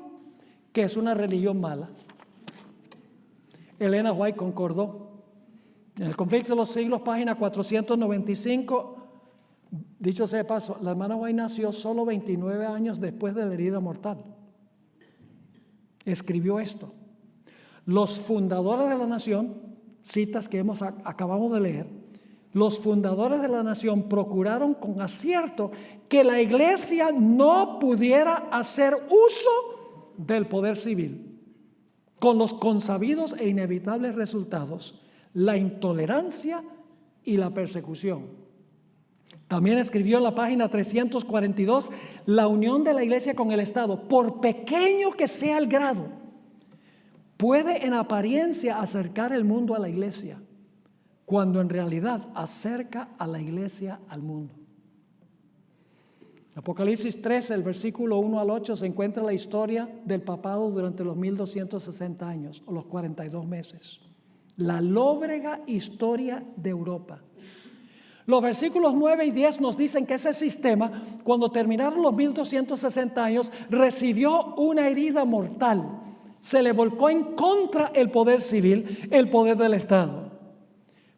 que es una religión mala. Elena White concordó. En el Conflicto de los Siglos, página 495, dicho sea de paso, la hermana White nació solo 29 años después de la herida mortal. Escribió esto: los fundadores de la nación, citas que acabamos de leer, los fundadores de la nación procuraron con acierto que la iglesia no pudiera hacer uso del poder civil, con los consabidos e inevitables resultados: la intolerancia y la persecución. También escribió en la página 342: la unión de la iglesia con el Estado, por pequeño que sea el grado, puede en apariencia acercar el mundo a la iglesia, cuando en realidad acerca a la iglesia al mundo. En Apocalipsis 13, el versículo 1 al 8, se encuentra la historia del papado durante los 1260 años, o los 42 meses. La lóbrega historia de Europa. Los versículos 9 y 10 nos dicen que ese sistema, cuando terminaron los 1260 años, recibió una herida mortal. Se le volcó en contra el poder civil, el poder del Estado.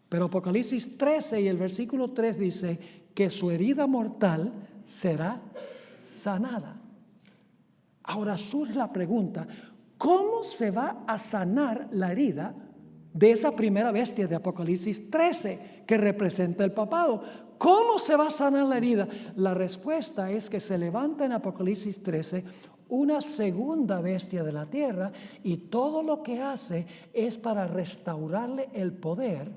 Pero Apocalipsis 13 y el versículo 3 dice que su herida mortal será sanada. Ahora surge la pregunta: ¿cómo se va a sanar la herida de esa primera bestia de Apocalipsis 13 que representa el papado? ¿Cómo se va a sanar la herida? La respuesta es que se levanta en Apocalipsis 13 una segunda bestia de la tierra, y todo lo que hace es para restaurarle el poder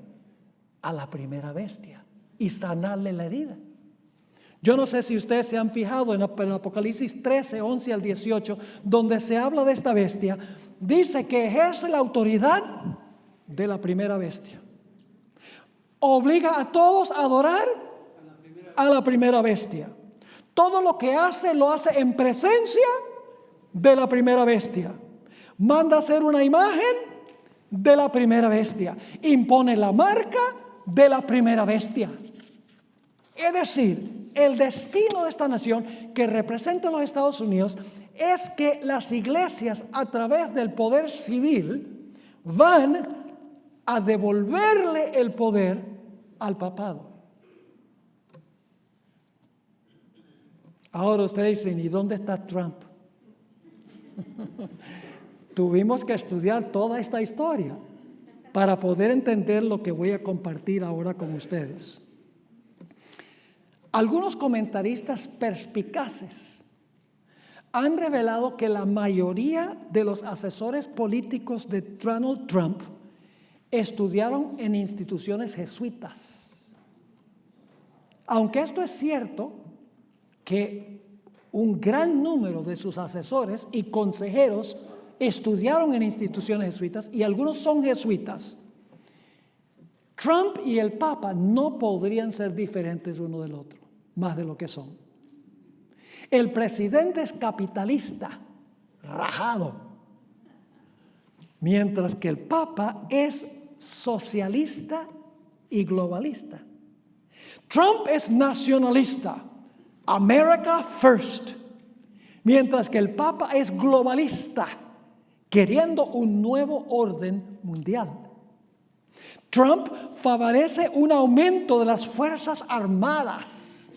a la primera bestia y sanarle la herida. Yo no sé si ustedes se han fijado en Apocalipsis 13, 11 al 18, donde se habla de esta bestia, dice que ejerce la autoridad de la primera bestia. Obliga a todos a adorar a la primera bestia. Todo lo que hace, lo hace en presencia de la primera bestia. Manda hacer una imagen de la primera bestia. Impone la marca de la primera bestia. Es decir, el destino de esta nación que representa a los Estados Unidos es que las iglesias, a través del poder civil, van a devolverle el poder al papado. Ahora ustedes dicen, ¿y dónde está Trump? Tuvimos que estudiar toda esta historia para poder entender lo que voy a compartir ahora con ustedes. Algunos comentaristas perspicaces han revelado que la mayoría de los asesores políticos de Donald Trump estudiaron en instituciones jesuitas. Aunque esto es cierto, que un gran número de sus asesores y consejeros estudiaron en instituciones jesuitas y algunos son jesuitas, Trump y el Papa no podrían ser diferentes uno del otro, más de lo que son. El presidente es capitalista, rajado, mientras que el Papa es socialista y globalista. Trump es nacionalista, America First, mientras que el Papa es globalista, queriendo un nuevo orden mundial. Trump favorece un aumento de las Fuerzas Armadas,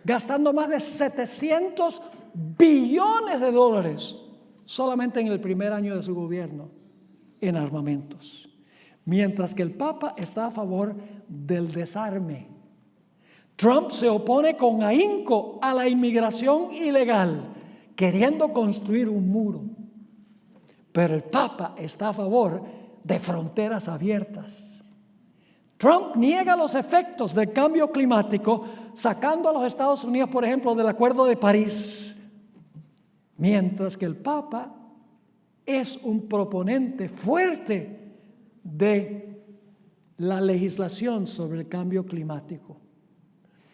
gastando más de 700 billones de dólares solamente en el primer año de su gobierno en armamentos, mientras que el Papa está a favor del desarme. Trump se opone con ahínco a la inmigración ilegal, queriendo construir un muro. Pero el Papa está a favor de fronteras abiertas. Trump niega los efectos del cambio climático, sacando a los Estados Unidos, por ejemplo, del Acuerdo de París, mientras que el Papa es un proponente fuerte de la legislación sobre el cambio climático.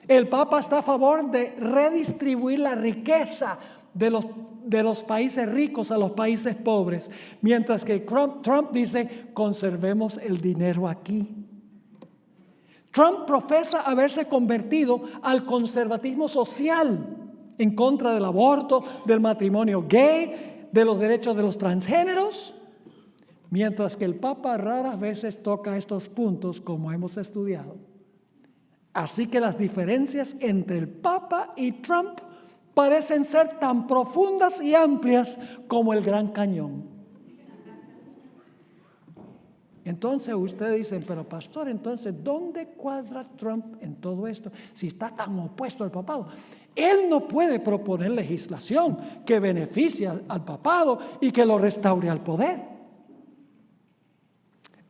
El Papa está a favor de redistribuir la riqueza de los países ricos a los países pobres, mientras que Trump dice, conservemos el dinero aquí. Trump profesa haberse convertido al conservatismo social en contra del aborto, del matrimonio gay, de los derechos de los transgéneros, mientras que el Papa raras veces toca estos puntos como hemos estudiado. Así que las diferencias entre el Papa y Trump parecen ser tan profundas y amplias como el Gran Cañón. Entonces ustedes dicen, pero pastor, entonces, ¿dónde cuadra Trump en todo esto? Si está tan opuesto al papado. Él no puede proponer legislación que beneficie al papado y que lo restaure al poder.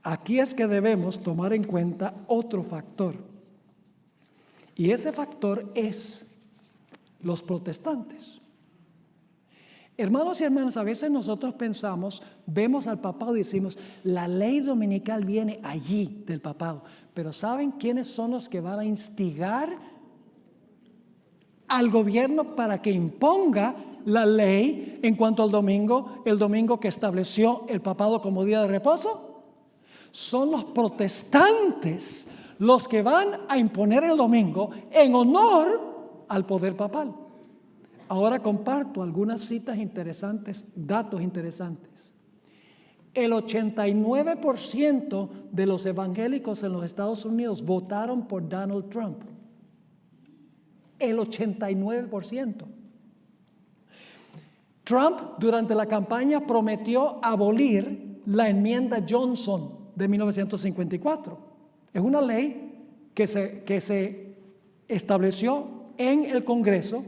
Aquí es que debemos tomar en cuenta otro factor. Y ese factor es los protestantes. Hermanos y hermanas, a veces nosotros pensamos, vemos al papado y decimos, la ley dominical viene allí del papado. Pero ¿saben quiénes son los que van a instigar al gobierno para que imponga la ley en cuanto al domingo, el domingo que estableció el papado como día de reposo? Son los protestantes los que van a imponer el domingo en honor al poder papal. Ahora comparto algunas citas interesantes, datos interesantes. El 89% de los evangélicos en los Estados Unidos votaron por Donald Trump. El 89%. Trump durante la campaña prometió abolir la enmienda Johnson de 1954. Es una ley que se estableció en el Congreso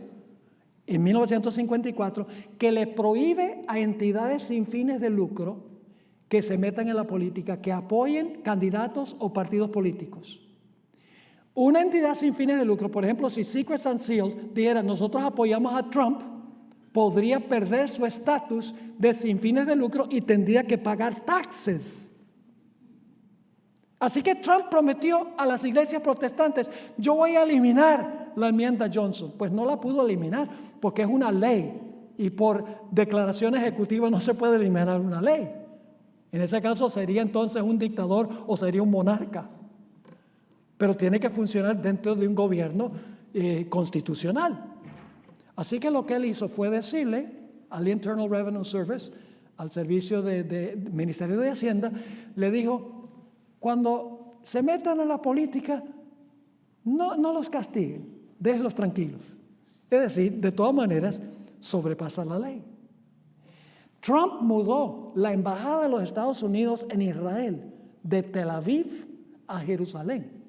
en 1954, que le prohíbe a entidades sin fines de lucro que se metan en la política, que apoyen candidatos o partidos políticos. Una entidad sin fines de lucro, por ejemplo, si Secrets and Seals dijera, nosotros apoyamos a Trump, podría perder su estatus de sin fines de lucro y tendría que pagar taxes. Así que Trump prometió a las iglesias protestantes, yo voy a eliminar la enmienda Johnson. Pues no la pudo eliminar porque es una ley y por declaración ejecutiva no se puede eliminar una ley. En ese caso sería entonces un dictador o sería un monarca. Pero tiene que funcionar dentro de un gobierno constitucional. Así que lo que él hizo fue decirle al Internal Revenue Service, al servicio de Ministerio de Hacienda, le dijo, cuando se metan a la política, no los castiguen, déjenlos tranquilos. Es decir, de todas maneras, sobrepasa la ley. Trump mudó la embajada de los Estados Unidos en Israel de Tel Aviv a Jerusalén.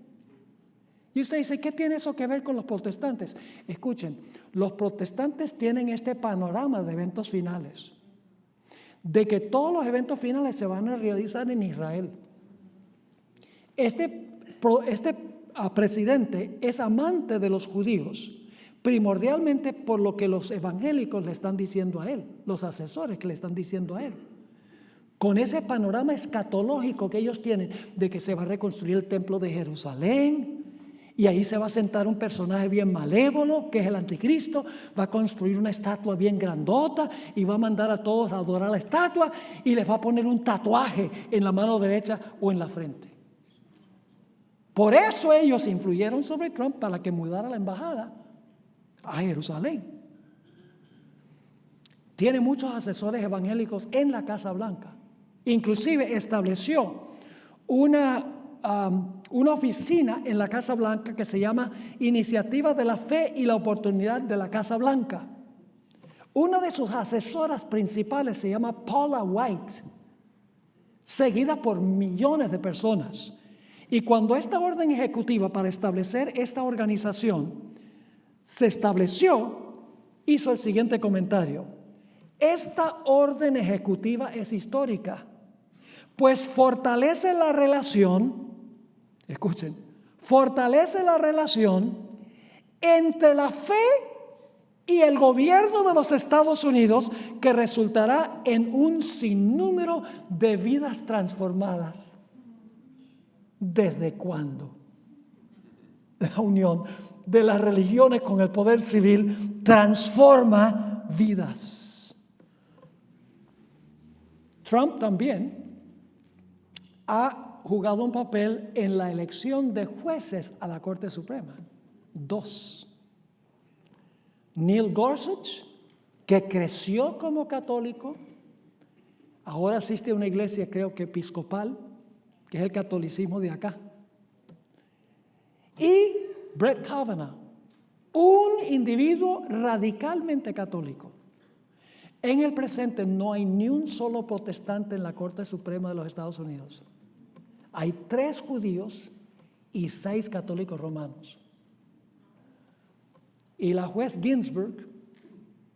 Y usted dice, ¿qué tiene eso que ver con los protestantes? Escuchen, los protestantes tienen este panorama de eventos finales, de que todos los eventos finales se van a realizar en Israel. Este presidente es amante de los judíos, primordialmente por lo que los evangélicos le están diciendo a él, los asesores que le están diciendo a él. Con ese panorama escatológico que ellos tienen de que se va a reconstruir el templo de Jerusalén, y ahí se va a sentar un personaje bien malévolo, que es el anticristo, va a construir una estatua bien grandota y va a mandar a todos a adorar la estatua y les va a poner un tatuaje en la mano derecha o en la frente. Por eso ellos influyeron sobre Trump para que mudara la embajada a Jerusalén. Tiene muchos asesores evangélicos en la Casa Blanca. Inclusive estableció una oficina en la Casa Blanca que se llama Iniciativa de la Fe y la Oportunidad de la Casa Blanca. Una de sus asesoras principales se llama Paula White, seguida por millones de personas. Y cuando esta orden ejecutiva para establecer esta organización se estableció, hizo el siguiente comentario: esta orden ejecutiva es histórica, pues fortalece la relación, escuchen, fortalece la relación entre la fe y el gobierno de los Estados Unidos, que resultará en un sinnúmero de vidas transformadas. ¿Desde cuándo la unión de las religiones con el poder civil transforma vidas? Trump también ha jugado un papel en la elección de jueces a la Corte Suprema. 2. Neil Gorsuch, que creció como católico, ahora asiste a una iglesia, creo que episcopal, que es el catolicismo de acá. Y Brett Kavanaugh, un individuo radicalmente católico. En el presente no hay ni un solo protestante en la Corte Suprema de los Estados Unidos. Hay 3 judíos y 6 católicos romanos. Y la juez Ginsburg,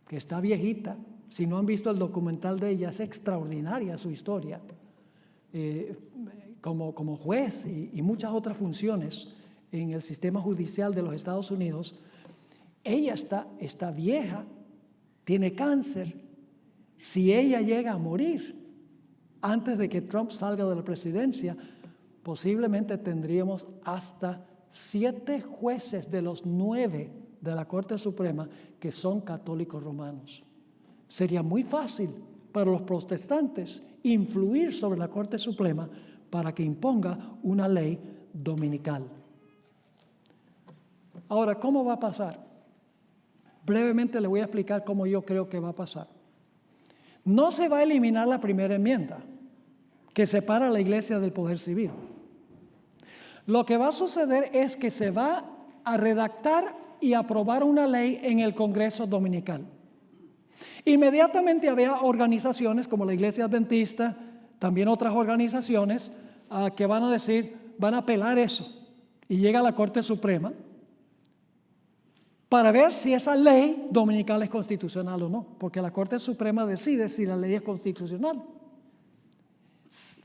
que está viejita, si no han visto el documental de ella, es extraordinaria su historia, como juez y muchas otras funciones en el sistema judicial de los Estados Unidos. Ella está vieja, tiene cáncer. Si ella llega a morir antes de que Trump salga de la presidencia, posiblemente tendríamos hasta 7 jueces de los 9 de la Corte Suprema que son católicos romanos. Sería muy fácil para los protestantes influir sobre la Corte Suprema para que imponga una ley dominical. Ahora, ¿cómo va a pasar? Brevemente le voy a explicar cómo yo creo que va a pasar. No se va a eliminar la primera enmienda que separa a la iglesia del poder civil. Lo que va a suceder es que se va a redactar y aprobar una ley en el Congreso Dominical. Inmediatamente había organizaciones como la Iglesia Adventista, también otras organizaciones que van a decir, van a apelar eso. Y llega a la Corte Suprema. para ver si esa ley dominical es constitucional o no, porque la Corte Suprema decide si la ley es constitucional.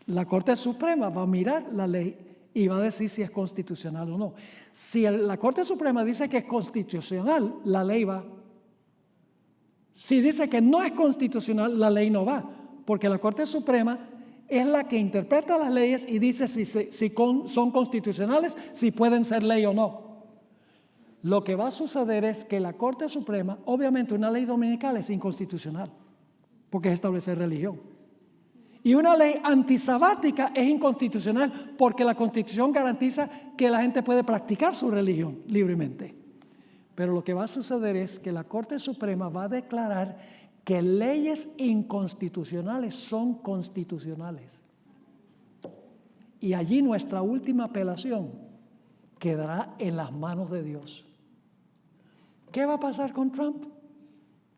La Corte Suprema va a mirar la ley y va a decir si es constitucional o no. Si la Corte Suprema dice que es constitucional, la ley va. Si dice que no es constitucional, la ley no va, porque la Corte Suprema es la que interpreta las leyes y dice si son constitucionales, si pueden ser ley o no. Lo que va a suceder es que la Corte Suprema, obviamente una ley dominical es inconstitucional, porque es establecer religión. Y una ley antisabática es inconstitucional, porque la Constitución garantiza que la gente puede practicar su religión libremente. Pero lo que va a suceder es que la Corte Suprema va a declarar que leyes inconstitucionales son constitucionales. Y allí nuestra última apelación quedará en las manos de Dios. ¿Qué va a pasar con Trump?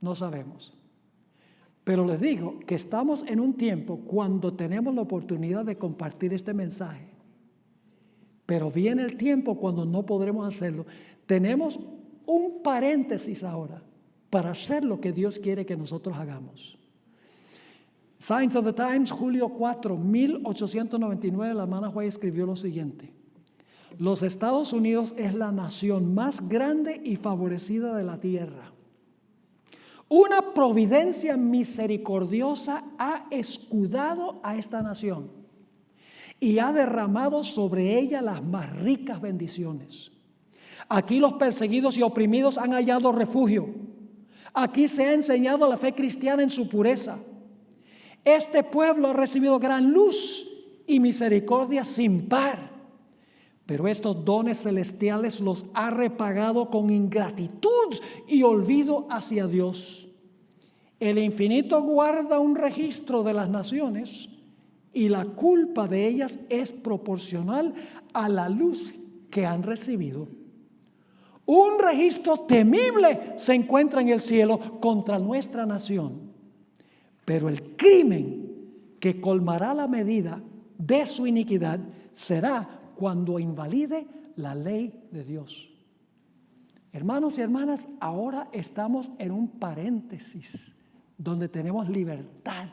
No sabemos. Pero les digo que estamos en un tiempo cuando tenemos la oportunidad de compartir este mensaje. Pero viene el tiempo cuando no podremos hacerlo. Tenemos un paréntesis ahora para hacer lo que Dios quiere que nosotros hagamos. Signs of the Times, julio 4, 1899, la hermana White escribió lo siguiente: los Estados Unidos es la nación más grande y favorecida de la tierra. Una providencia misericordiosa ha escudado a esta nación y ha derramado sobre ella las más ricas bendiciones. Aquí los perseguidos y oprimidos han hallado refugio. Aquí se ha enseñado la fe cristiana en su pureza. Este pueblo ha recibido gran luz y misericordia sin par. Pero estos dones celestiales los ha repagado con ingratitud y olvido hacia Dios. El infinito guarda un registro de las naciones y la culpa de ellas es proporcional a la luz que han recibido. Un registro temible se encuentra en el cielo contra nuestra nación, pero el crimen que colmará la medida de su iniquidad será cuando invalide la ley de Dios. Hermanos y hermanas, ahora estamos en un paréntesis donde tenemos libertad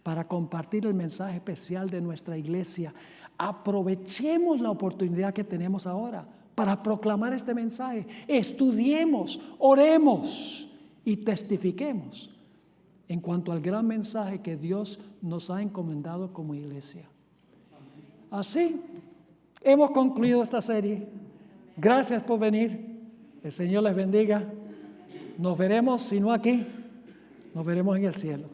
para compartir el mensaje especial de nuestra iglesia. Aprovechemos la oportunidad que tenemos ahora para proclamar este mensaje. Estudiemos, oremos y testifiquemos en cuanto al gran mensaje que Dios nos ha encomendado como iglesia. Así hemos concluido esta serie. Gracias por venir. El Señor les bendiga. Nos veremos, si no aquí, nos veremos en el cielo.